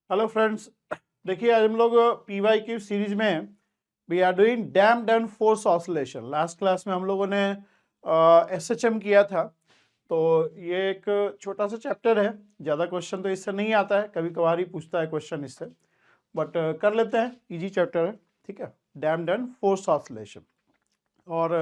Hello friends, देखिए आज हम लोग पीवाई की सीरीज में we are doing damped and force oscillation. Last class में हम लोगों ने एसएचएम किया था। तो ये एक छोटा सा चैप्टर है, ज़्यादा क्वेश्चन तो इससे नहीं आता है, कभी कभार ही पूछता है क्वेश्चन इससे, बट कर लेते हैं। इजी चैप्टर है, ठीक है, डैम्प्ड एंड फोर्स ऑसिलेशन। और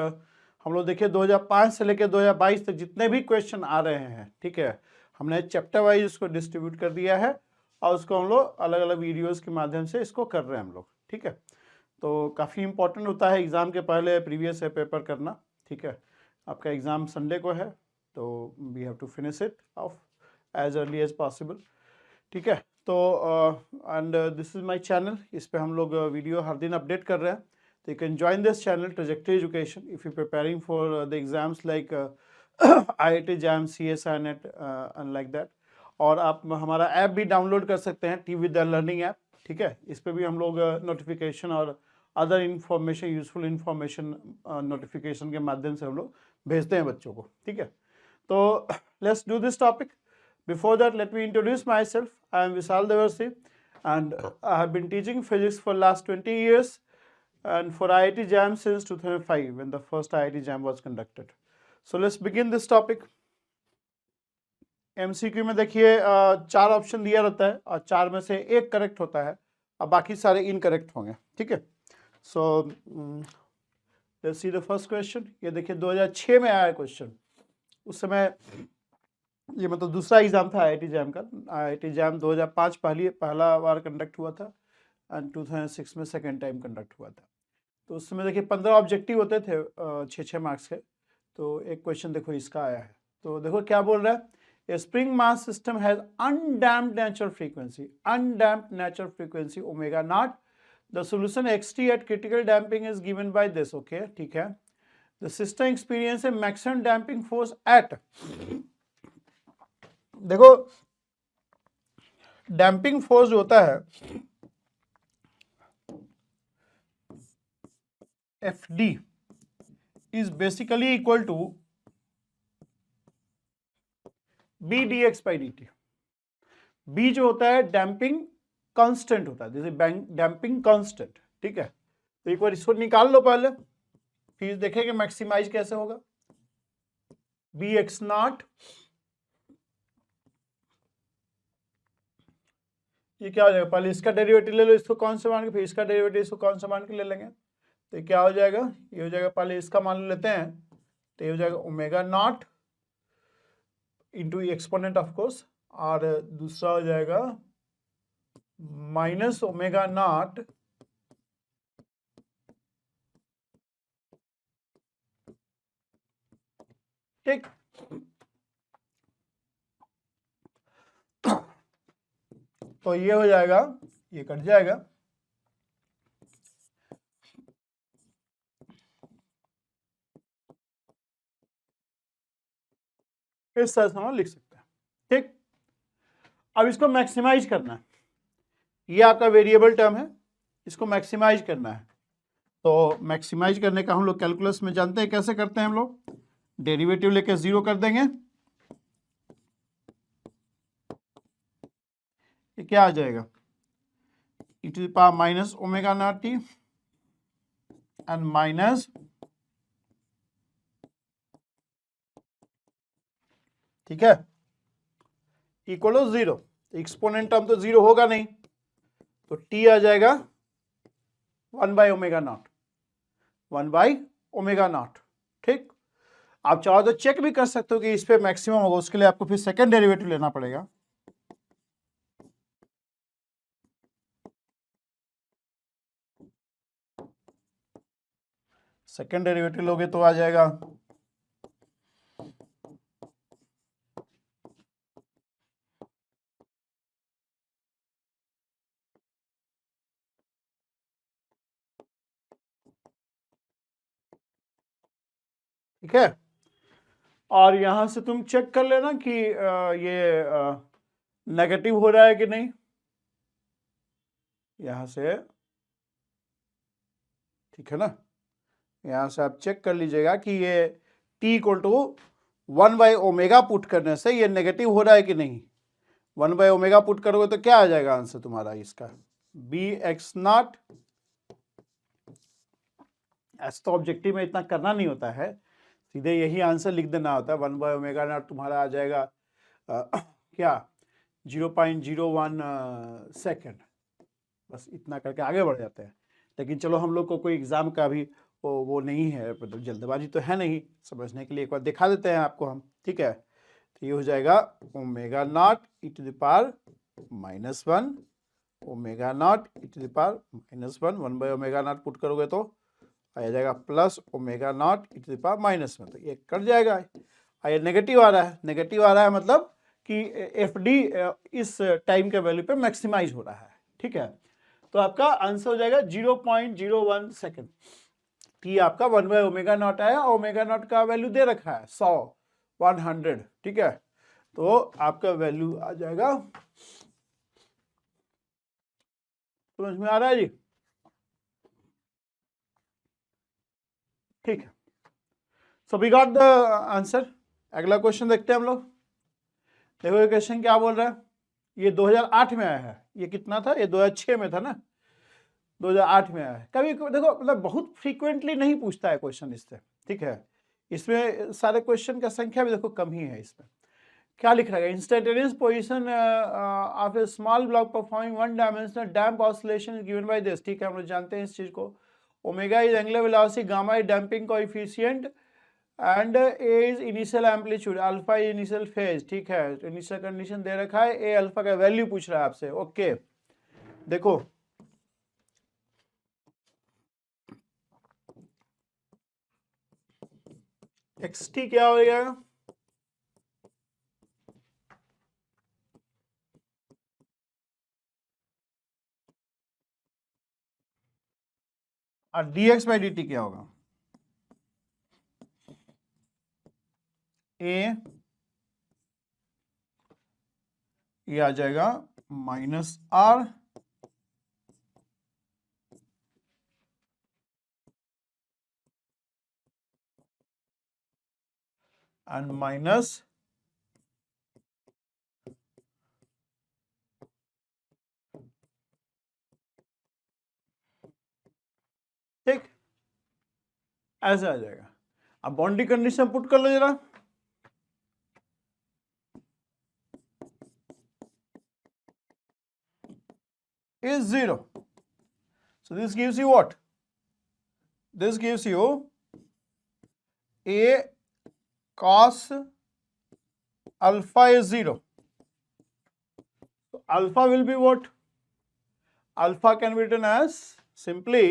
हम लोग देखिए 2005 से लेकर 2022 तक जितने भी क्वेश्चन आ रहे हैं, ठीक है, हमने चैप्टर वाइज इसको डिस्ट्रीब्यूट कर दिया है और उसको हम लोग अलग अलग वीडियोस के माध्यम से इसको कर रहे हैं हम लोग, ठीक है। तो काफ़ी इंपॉर्टेंट होता है एग्ज़ाम के पहले प्रीवियस पेपर करना, ठीक है। आपका एग्ज़ाम संडे को है, तो we have to finish it off as early as possible, ठीक है। तो and this is my channel, इस पे हम लोग वीडियो हर दिन अपडेट कर रहे हैं। तो you can join this channel trajectory education if you preparing for the exams like IIT jam, CSI net and like that. और आप हमारा ऐप भी डाउनलोड कर सकते हैं, T with the learning app, ठीक है। इस पर भी हम लोग नोटिफिकेशन और other information, useful information notification के माध्यम से हम लोग भेजते हैं बच्चों को, ठीक है। तो let's do this topic. Before that, let me introduce myself. I am Vishal Devarsi, and I have been teaching physics for last 20 years and for IIT JAM since 2005 when the first IIT JAM was conducted. So let's begin this topic. MCQ में देखिए 4 option दिया रहता है और 4 में से एक correct होता है और बाकी सारे इनकरेक्ट होंगे, ठीक है। So let's see the first question. ये देखिए 2006 में आया है क्वेश्चन। उस समय ये मतलब दूसरा एग्जाम था IIT जैम का। IIT जैम 2005 पहला बार कंडक्ट हुआ था एंड 2006 में सेकेंड टाइम कंडक्ट हुआ था। तो उस समय देखिए 15 ऑब्जेक्टिव होते थे 6-6 मार्क्स के। तो एक क्वेश्चन देखो इसका आया है। तो देखो क्या बोल रहा है, a spring mass system has undamped natural frequency omega naught. The solution xt at critical damping is given by this, okay, ठीक है। The system experience a maximum damping force at, देखो डैम्पिंग फोर्स जो होता है FD is basically equal to B dx by dt। B जो होता है damping constant होता है, जैसे डैम्पिंग कांस्टेंट, ठीक है। तो एक बार इसको निकाल लो पहले, फिर देखेंगे मैक्सिमाइज कैसे होगा। BX0, ये क्या हो जाएगा, पहले इसका डेरिवेटिव ले लो, इसको कौन से मान के, फिर इसका डेरिवेटिव इसको कौन सा मान के ले लेंगे। तो क्या हो जाएगा, ये हो जाएगा, पहले इसका मान लेते हैं, तो ये हो जाएगा omega naught into exponent of course, और दूसरा हो जाएगा माइनस ओमेगा नॉट ठीक। तो ये हो जाएगा, ये कट जाएगा, इस तरह से हम लिख सकते हैं, ठीक। अब इसको मैक्सिमाइज करना है, ये आपका वेरिएबल टर्म है, इसको मैक्सिमाइज करना है। तो मैक्सिमाइज करने का हम लोग कैलकुलस में जानते हैं कैसे करते हैं हम लोग, डेरिवेटिव लेके 0 कर देंगे। ये क्या आ जाएगा, e to the power minus omega naught t and minus, ठीक है, इक्वल टू 0। एक्सपोनेंट टर्म तो 0 होगा नहीं, तो t आ जाएगा 1 by omega naught, 1 by omega naught, ठीक। आप चाहो तो चेक भी कर सकते हो कि इस पे मैक्सिमम होगा, उसके लिए आपको फिर सेकंड डेरिवेटिव लेना पड़ेगा। सेकंड डेरिवेटिव लोगे तो आ जाएगा ठीक है। और यहां से तुम चेक कर लेना कि ये नेगेटिव हो रहा है कि नहीं, यहां से, ठीक है ना। यहां से आप चेक कर लीजिएगा कि ये t equal to 1 by omega put करने से ये नेगेटिव हो रहा है कि नहीं। 1/ω पुट करोगे तो क्या आ जाएगा आंसर तुम्हारा इसका, bx0। ऐसा तो ऑब्जेक्टिव में इतना करना नहीं होता है, सीधे यही आंसर लिख देना होता है। 1/ω0 तुम्हारा आ जाएगा क्या 0.01 सेकेंड, बस इतना करके आगे बढ़ जाते हैं। लेकिन चलो हम लोग को कोई एग्जाम का भी वो नहीं है, मतलब जल्दबाजी तो है नहीं, समझने के लिए एक बार दिखा देते हैं आपको हम, ठीक है। तो ये हो जाएगा ω0 e⁻⁻1 ω0 e⁻⁻1 1/ω0 पुट करोगे तो आ जाएगा प्लस ω0 e⁻⁻1, तो ये कट जाएगा। ये नेगेटिव आ रहा है, नेगेटिव आ रहा है मतलब कि FD इस टाइम के वैल्यू पे मैक्सिमाइज हो रहा है, ठीक है। तो आपका आंसर हो जाएगा 0.01 सेकेंड। टी आपका 1/ω0 आया, ω0 का वैल्यू दे रखा है 100 100, ठीक है। तो आपका वैल्यू आ जाएगा, समझ में आ रहा है जी, ठीक है। So we got the answer. अगला क्वेश्चन देखते हैं हम लोग। देखो ये क्वेश्चन क्या बोल रहा है, ये 2008 में आया है, ये कितना था, ये 2006 में था ना, 2008 में आया है। कभी देखो मतलब बहुत फ्रीक्वेंटली नहीं पूछता है क्वेश्चन इससे, ठीक है। इसमें सारे क्वेश्चन का संख्या भी देखो कम ही है। इसमें क्या लिख रहा है, instantaneous position of A small block performing one dimensional damp oscillation is given by this, ठीक है, हम लोग जानते हैं इस चीज को। Omega is angular velocity, gamma is damping coefficient and A is initial amplitude, alpha is initial phase, ठीक है। इनिशियल कंडीशन दे रखा है, ए अल्फा का वैल्यू पूछ रहा है आपसे, ओके। देखो xt क्या हो जाएगा, और dx/dt क्या होगा, ए ये आ जाएगा -r एंड माइनस ठीक, ऐसा आ जाएगा। अब बाउंड्री कंडीशन पुट कर लो जरा, is 0, so this gives you what, this gives you a cos alpha is 0, so alpha will be what, alpha can be written as simply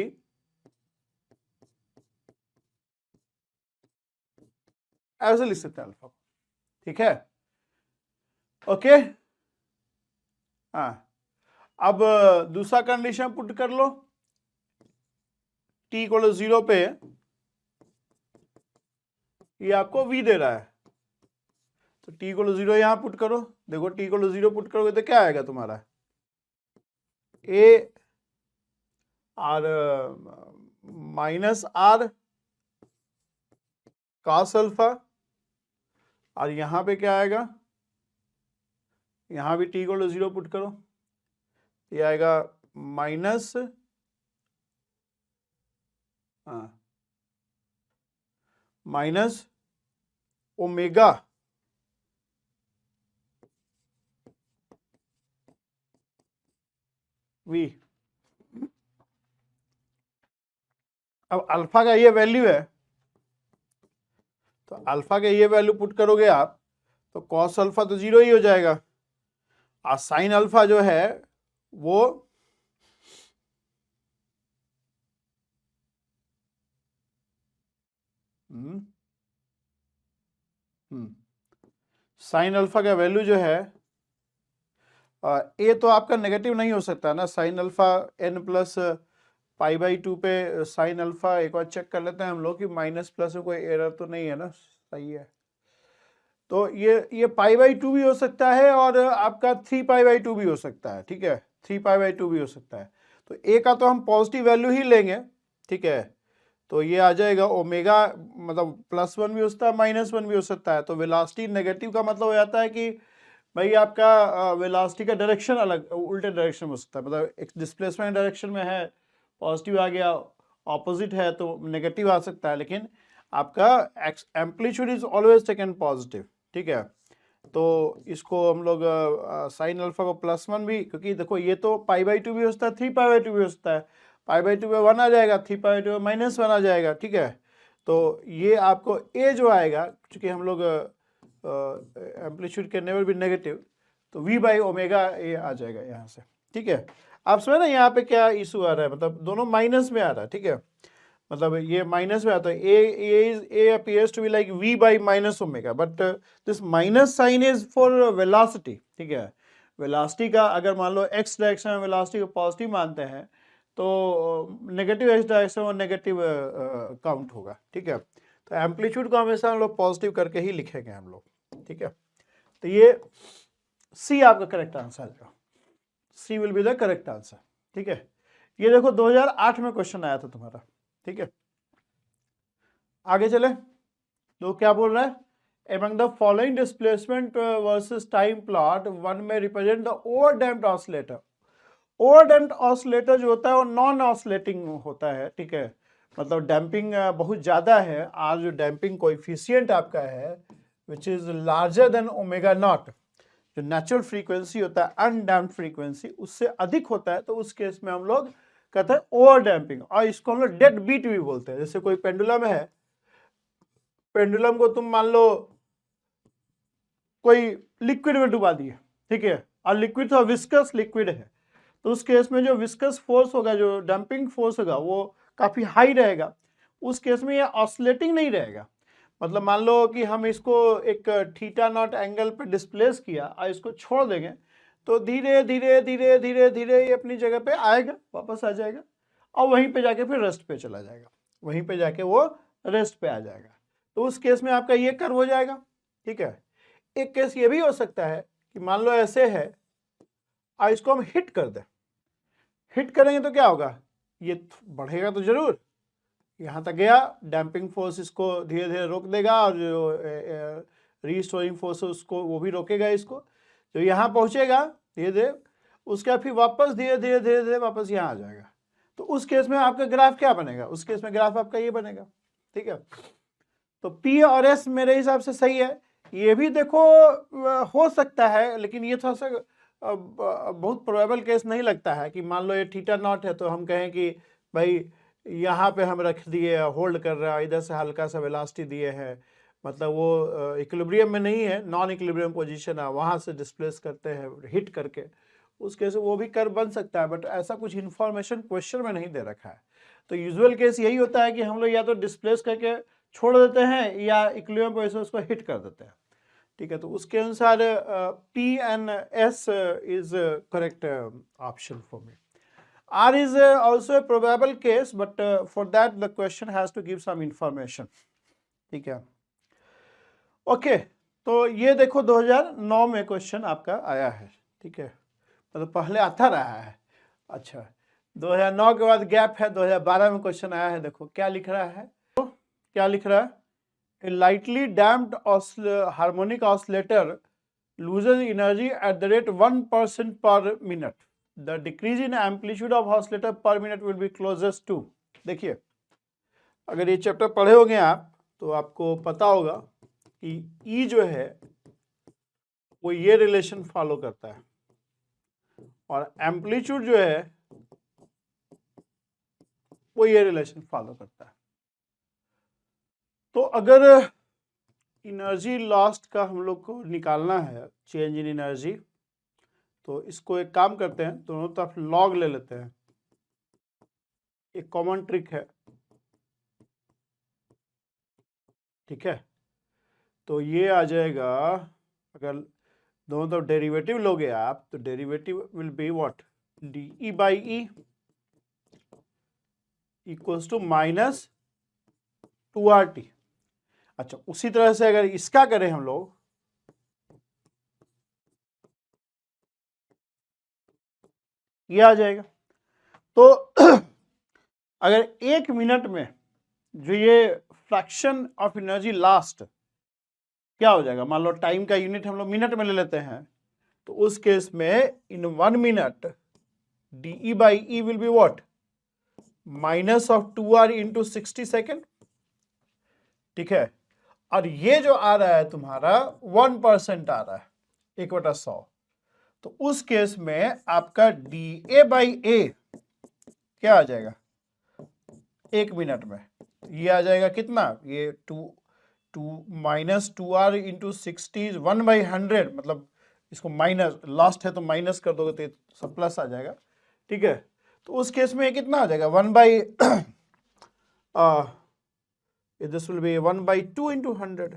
ऐसे लिख सकते हैं अल्फा, ठीक है, ओके। हाँ, अब दूसरा कंडीशन पुट कर लो, t इक्वल 0 पे ये आपको v दे रहा है, तो t इक्वल 0 यहां पुट करो। देखो t इक्वल 0 पुट करोगे तो क्या आएगा तुम्हारा, a और -r cos अल्फा, और यहां पे क्या आएगा, यहां भी t इक्वल 0 पुट करो, ये आएगा माइनस ओमेगा v। अब अल्फा का ये वैल्यू है, तो अल्फा का ये वैल्यू पुट करोगे आप तो कॉस अल्फा तो 0 ही हो जाएगा, और साइन अल्फा जो है वो साइन अल्फा का वैल्यू जो है ए तो आपका नेगेटिव नहीं हो सकता ना, साइन अल्फा n प्लस π/2 पे साइन अल्फा एक बार चेक कर लेते हैं हम लोग कि माइनस प्लस में कोई एरर तो नहीं है ना, सही है। तो ये π/2 भी हो सकता है और आपका 3π/2 भी हो सकता है, ठीक है, 3π/2 भी हो सकता है। तो ए का तो हम पॉजिटिव वैल्यू ही लेंगे, ठीक है। तो ये आ जाएगा ओमेगा, मतलब +1 भी हो सकता है, -1 भी हो सकता है। तो वेलोसिटी नेगेटिव का मतलब हो जाता है कि भाई आपका वेलोसिटी का डायरेक्शन अलग उल्टे डायरेक्शन में हो सकता है, मतलब एक डिस्प्लेसमेंट डायरेक्शन में है पॉजिटिव आ गया, ऑपोजिट है तो नेगेटिव आ सकता है, लेकिन आपका amplitude is always taken positive, ठीक है। तो इसको हम लोग साइन अल्फा को +1 भी, क्योंकि देखो ये तो π/2 भी हो सकता है, 3π/2 भी हो सकता है, π/2 में 1 आ जाएगा, 3π/2 में -1 आ जाएगा, ठीक है। तो ये आपको ए जो आएगा, क्योंकि हम लोग amplitude can never be negative, तो v/ओमेगा ए आ जाएगा यहाँ से, ठीक है। आप समझ ना यहाँ पे क्या इशू आ रहा है, मतलब दोनों माइनस में आ रहा है, ठीक है, मतलब ये माइनस में आता है, A appears to be like v/-ओमेगा, but this minus sign is for velocity, ठीक है। वेलोसिटी का अगर मान लो एक्स डायरेक्शन में वेलोसिटी को पॉजिटिव मानते हैं तो नेगेटिव एक्स डायरेक्शन में नेगेटिव काउंट होगा, ठीक है। तो एम्पलीट्यूड को हमेशा हम लोग पॉजिटिव करके ही लिखेंगे हम लोग, ठीक है। तो ये सी आपका करेक्ट आंसर है, C will be the correct answer, ठीक है। ये देखो 2008 में क्वेश्चन आया था तुम्हारा, ठीक है। आगे चले, तो क्या बोल रहा है, among the following displacement versus time plot one may represent the overdamped oscillator। Overdamped oscillator जो होता है वो नॉन ऑसिलेटिंग होता है, ठीक है, मतलब डैम्पिंग बहुत ज़्यादा है, आज जो डैम्पिंग कोएफिशिएंट आपका है which is larger than omega naught, जो नेचुरल फ्रीक्वेंसी होता है अनडैम्प्ड फ्रीक्वेंसी उससे अधिक होता है, तो उस केस में हम लोग कहते हैं ओवर डैम्पिंग, और इसको हम लोग डेड बीट भी बोलते हैं। जैसे कोई पेंडुलम है, पेंडुलम को तुम मान लो कोई लिक्विड में डुबा दिए, ठीक है, और लिक्विड तो विस्कस लिक्विड है, तो उस केस में जो विस्कस फोर्स होगा, जो डंपिंग फोर्स होगा वो काफ़ी हाई रहेगा, उस केस में ये ऑसिलेटिंग नहीं रहेगा। मतलब मान लो कि हम इसको एक θ0 एंगल पे डिस्प्लेस किया और इसको छोड़ देंगे तो धीरे धीरे धीरे धीरे धीरे ये अपनी जगह पे आएगा, वापस आ जाएगा और वहीं पे जाके फिर रेस्ट पे चला जाएगा, वहीं पे जाके वो रेस्ट पे आ जाएगा। तो उस केस में आपका ये कर्व हो जाएगा, ठीक है। एक केस ये भी हो सकता है कि मान लो ऐसे है और इसको हम हिट कर दें, हिट करेंगे तो क्या होगा, ये बढ़ेगा तो जरूर, यहाँ तक गया, डैम्पिंग फोर्स इसको धीरे धीरे रोक देगा और जो रीस्टोरिंग फोर्स है उसको वो भी रोकेगा इसको, तो यहाँ पहुँचेगा धीरे धीरे, उसके बाद फिर वापस धीरे धीरे धीरे धीरे वापस यहाँ आ जाएगा। तो उस केस में आपका ग्राफ क्या बनेगा, उस केस में ग्राफ आपका ये बनेगा, ठीक है। तो P और S मेरे हिसाब से सही है। ये भी देखो हो सकता है, लेकिन ये थोड़ा सा बहुत प्रोबेबल केस नहीं लगता है कि मान लो ये θ0 है तो हम कहें कि भाई यहाँ पे हम रख दिए, होल्ड कर रहा है, इधर से हल्का सा वेलोसिटी दिए है, मतलब वो इक्विलिब्रियम में नहीं है, नॉन इक्विलिब्रियम पोजीशन है, वहाँ से डिस्प्लेस करते हैं हिट करके, उस केस वो भी कर बन सकता है, बट ऐसा कुछ इन्फॉर्मेशन क्वेश्चन में नहीं दे रखा है। तो यूजुअल केस यही होता है कि हम लोग या तो डिस्प्लेस करके छोड़ देते हैं या इक्विलिब्रियम पोजीशन उसको हिट कर देते हैं, ठीक है। तो उसके अनुसार P&S is correct option for me. R is also a probable case, but for that the question has to give some information, ठीक है। ओके, तो ये देखो 2009 में क्वेश्चन आपका आया है, ठीक है, मतलब पहले आता रहा है। अच्छा, 2009 के बाद गैप है, 2012 में क्वेश्चन आया है, देखो क्या लिख रहा है, तो क्या लिख रहा है, a lightly damped harmonic oscillator loses energy at the rate 1% per minute. The decrease in amplitude of oscillator per minute will be closest to, देखिए अगर ये चैप्टर पढ़े होंगे आप तो आपको पता होगा कि E जो है वो ये रिलेशन फॉलो करता है और एम्पलीट्यूड जो है वो ये रिलेशन फॉलो करता है। तो अगर एनर्जी लॉस्ट का हम लोग को निकालना है, चेंज इन एनर्जी, तो इसको एक काम करते हैं, दोनों तरफ लॉग ले लेते हैं, एक कॉमन ट्रिक है, ठीक है। तो ये आ जाएगा, अगर दोनों तरफ डेरिवेटिव लोगे आप तो derivative will be what, DE/E equals to -2RT। अच्छा, उसी तरह से अगर इसका करें हम लोग, ये आ जाएगा। तो अगर 1 मिनट में जो ये फ्रैक्शन ऑफ एनर्जी लास्ट क्या हो जाएगा, मान लो टाइम का यूनिट हम लोग मिनट में ले लेते हैं, तो उस केस में इन 1 minute DE by E will be what? Minus of 2R into 60 second, ठीक है। और ये जो आ रहा है तुम्हारा 1% आ रहा है 1/100, तो उस केस में आपका DA by A क्या आ जाएगा 1 मिनट में, ये आ जाएगा कितना, ये 2 माइनस 2R इंटू 60 1/100, मतलब इसको माइनस लास्ट है तो माइनस कर दोगे तो ये सब प्लस आ जाएगा, ठीक है। तो उस केस में ये कितना आ जाएगा 1/दिस विल बी 1/2 इंटू 100,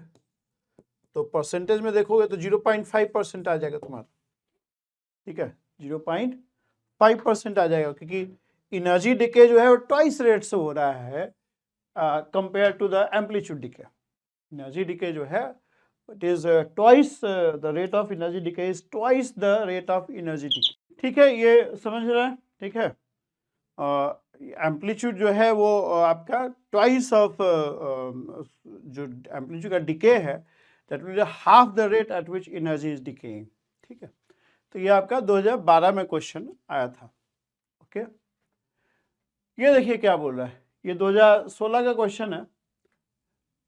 तो परसेंटेज में देखोगे तो 0.5% आ जाएगा तुम्हारा, ठीक है, 0.5% आ जाएगा, क्योंकि एनर्जी डिके जो है वो ट्वाइस रेट से हो रहा है compare to the amplitude decay. Energy decay जो है it is twice the rate of energy decay is twice the rate of energy decay, ठीक है, ये समझ रहे हैं, ठीक है। एम्पलीट्यूड जो है वो आपका ट्वाइस ऑफ जो एम्पलीट्यूड का डिके है that will be half the rate at which energy is decaying, ठीक है। तो ये आपका 2012 में क्वेश्चन आया था, ओके। ये देखिए क्या बोल रहा है, ये 2016 का क्वेश्चन है।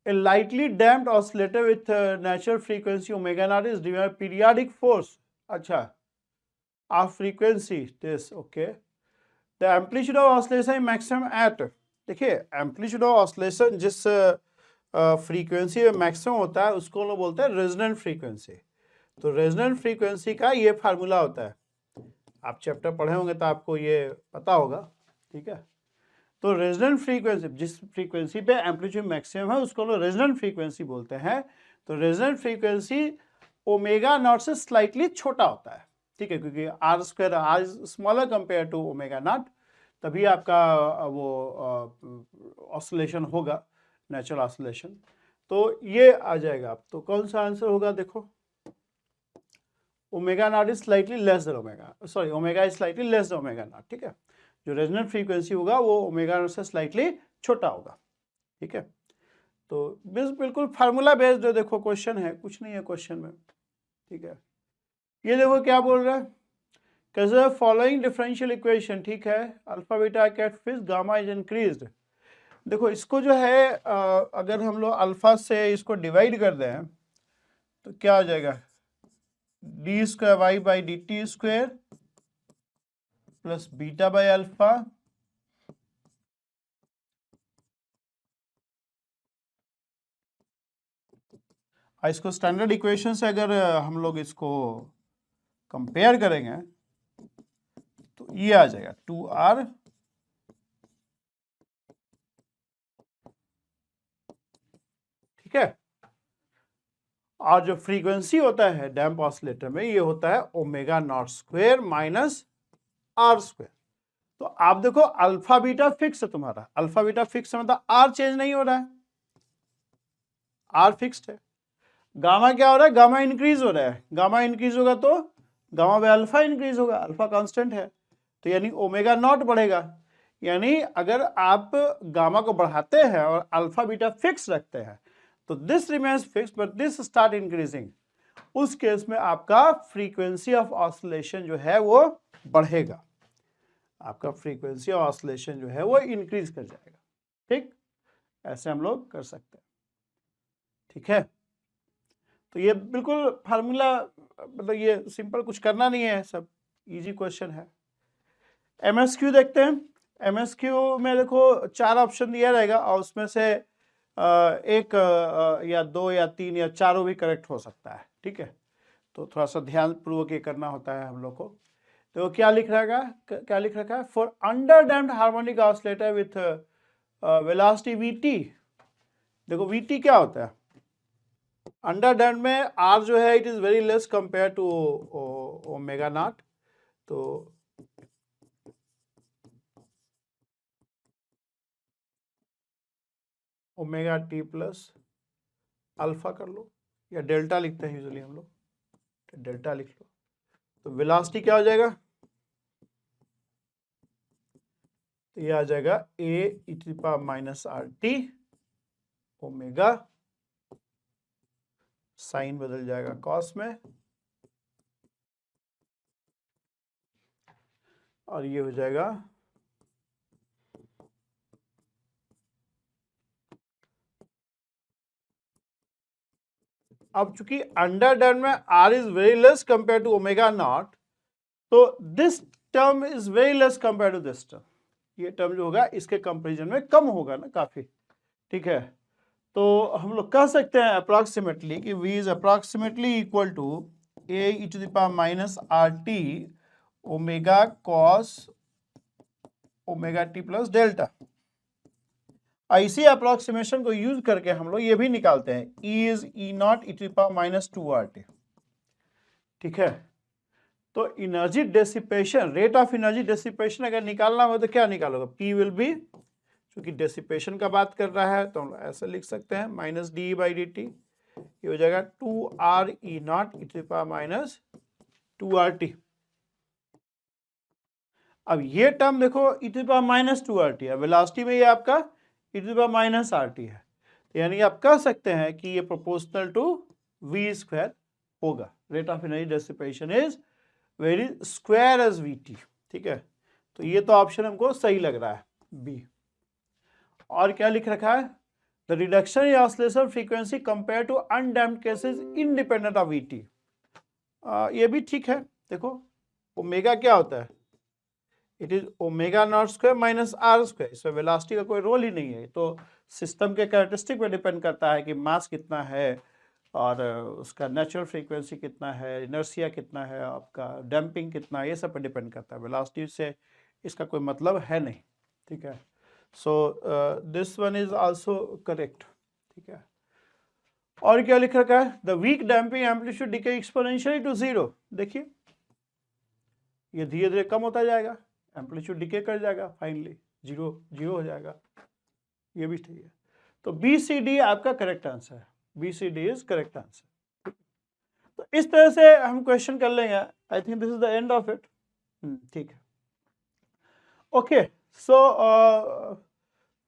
A lightly damped oscillator with natural frequency omega naught is driven by periodic force, अच्छा, of frequency this, okay. The amplitude of oscillation is maximum at, देखिए amplitude of oscillation जिस फ्रीक्वेंसी में मैक्सिमम होता है उसको लोग बोलते हैं रेजोनेंट फ्रीक्वेंसी। तो रेजोनेंट फ्रीक्वेंसी का ये फार्मूला होता है, आप चैप्टर पढ़े होंगे तो आपको ये पता होगा, ठीक है। तो रेजोनेंट फ्रीक्वेंसी, जिस फ्रीक्वेंसी पे एम्पलीट्यूड मैक्सिमम है उसको लोग रेजोनेंट फ्रीक्वेंसी बोलते हैं। तो रेजोनेंट फ्रीक्वेंसी ओमेगा नॉट से स्लाइटली छोटा होता है, ठीक है, क्योंकि r square r smaller compare to omega naught, तभी आपका वो ऑसिलेशन होगा, नेचुरल ऑसिलेशन। तो ये आ जाएगा, तो कौन सा आंसर होगा, देखो omega naught is slightly less than omega, sorry omega is slightly less than omega naught, ठीक है। जो रेजोनेंट फ्रीक्वेंसी होगा वो ओमेगा नॉट से स्लाइटली छोटा होगा, ठीक है। तो बिल्कुल फार्मूला बेस्ड जो देखो क्वेश्चन है, कुछ नहीं है क्वेश्चन में, ठीक है। ये देखो क्या बोल रहा है, कैसे फॉलोइंग डिफरेंशियल इक्वेशन, ठीक है, alpha beta cat fix gamma is increased. देखो इसको जो है अगर हम लोग अल्फा से इसको डिवाइड कर दें तो क्या आ जाएगा, d square y by d t square plus beta by alpha इसको स्टैंडर्ड इक्वेशन से अगर हम लोग इसको कंपेयर करेंगे तो ये आ जाएगा 2R, ठीक है। और जो फ्रीक्वेंसी होता है डैम्प ऑसिलेटर में ये होता है omega naught square minus r square. तो आप देखो अल्फा बीटा फिक्स है तुम्हारा, अल्फा बीटा फिक्स है मतलब आर चेंज नहीं हो रहा है, आर फिक्स्ड है। गामा क्या हो रहा है, गामा इंक्रीज हो रहा है, गामा इंक्रीज होगा तो गामा बाय अल्फा इंक्रीज होगा, अल्फा कांस्टेंट है, तो यानी ओमेगा नॉट बढ़ेगा। यानी अगर आप गामा को बढ़ाते हैं और अल्फा बीटा फिक्स रखते हैं तो this remains fix but this start increasing, उस केस में आपका फ्रीक्वेंसी ऑफ ऑसिलेशन जो है वो बढ़ेगा, आपका फ्रीक्वेंसी ऑफ ऑसिलेशन जो है वो इंक्रीज कर जाएगा, ठीक। ऐसे हम लोग कर सकते हैं, ठीक है। तो ये बिल्कुल फार्मूला, मतलब ये सिंपल कुछ करना नहीं है, सब इजी क्वेश्चन है। एमएसक्यू देखते हैं। एमएसक्यू में देखो 4 ऑप्शन दिया रहेगा और उसमें से एक या 2 या 3 या चारों भी करेक्ट हो सकता है, ठीक है। तो थोड़ा सा ध्यान पूर्वक ये करना होता है हम लोग को। तो क्या लिख रखा है, क्या लिख रखा है, for underdamped harmonic oscillator with velocity VT. देखो वीटी क्या होता है, अंडर डैम्प्ड में आर जो है it is very less compare to omega naught, तो ओमेगा टी प्लस अल्फा कर लो, या डेल्टा लिखते हैं यूजुअली हम लोग, तो डेल्टा लिख लो। तो वेलोसिटी क्या हो जाएगा, तो ये आ जाएगा A e to the power minus R T omega, sign बदल जाएगा कॉस में, और ये हो जाएगा अब चूंकि अंडर डैम में R is very less compare to omega naught, तो this term is very less compare to this term, ये टर्म जो होगा इसके कंपेरिजन में कम होगा ना काफी, ठीक है। तो हम लोग कह सकते हैं अप्रॉक्सीमेटली कि v is approximately equal to a e to the power minus R T omega cos omega t plus delta. इसी अप्रोक्सीमेशन को यूज करके हम लोग ये भी निकालते हैं E is e naught e to the power minus 2RT, ठीक है। तो energy dissipation, rate of energy dissipation अगर निकालना हो तो क्या निकालोगे, P विल बी, क्योंकि डेसिपेशन का बात कर रहा है तो हम ऐसे लिख सकते हैं minus d by d t, ये हो जाएगा 2R e naught e to the power minus 2RT। अब ये टर्म देखो e to the power minus 2RT है, वेलोसिटी में ये आपका e to the power minus RT है, तो यानी आप कह सकते हैं कि ये प्रोपोर्शनल टू v स्क्वायर होगा। Rate of energy dissipation is very square as VT, ठीक है। तो ये तो ऑप्शन हमको सही लग रहा है बी। और क्या लिख रखा है, the reduction in oscillation frequency compare to undamped cases independent of VT, ये भी ठीक है। देखो ओमेगा क्या होता है, it is omega naught square minus r square, इसमें वेलोसिटी का कोई रोल ही नहीं है, तो सिस्टम के कैरेक्टरिस्टिक पे डिपेंड करता है कि मास कितना है और उसका नेचुरल फ्रीक्वेंसी कितना है, इनर्शिया कितना है, आपका डैम्पिंग कितना है, ये सब पे डिपेंड करता है, वेलोसिटी से इसका कोई मतलब है नहीं, ठीक है। So this one is also correct, ठीक है। और क्या लिख रखा है, the weak damping amplitude decay exponentially to 0, देखिए ये धीरे धीरे कम होता जाएगा, एम्पलीट्यूड डिके कर जाएगा, फाइनली जीरो हो जाएगा, ये भी ठीक है। तो BCD आपका करेक्ट आंसर है, BCD इज करेक्ट आंसर। तो इस तरह से हम क्वेश्चन कर लेंगे, I think this is the end of it, ठीक है। ओके, सो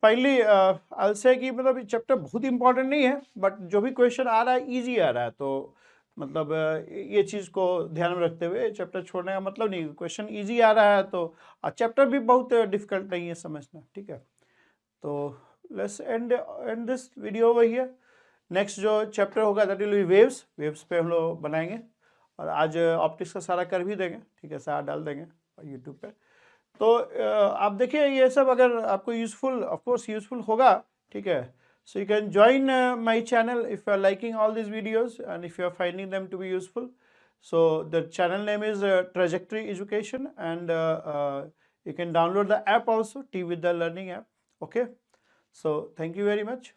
फाइनली आई से कि मतलब चैप्टर बहुत इंपॉर्टेंट नहीं है, बट जो भी क्वेश्चन आ रहा है ईजी आ रहा है, तो मतलब ये चीज़ को ध्यान में रखते हुए चैप्टर छोड़ने का मतलब नहीं, क्वेश्चन ईजी आ रहा है तो चैप्टर भी बहुत डिफिकल्ट नहीं है समझना, ठीक है। तो let's end this video over here. Next जो चैप्टर होगा दैट विल बी वेव्स पे हम लोग बनाएंगे, और आज ऑप्टिक्स का सारा कर भी देंगे, ठीक है, सारा डाल देंगे यूट्यूब पे। तो आप देखिए ये सब अगर आपको यूजफुल, ऑफ कोर्स यूजफुल होगा, ठीक है। So you can join my channel if you are liking all these videos and if you are finding them to be useful. So the channel name is Trajectory Education, and you can download the app also, T with the Learning app. Okay. So thank you very much.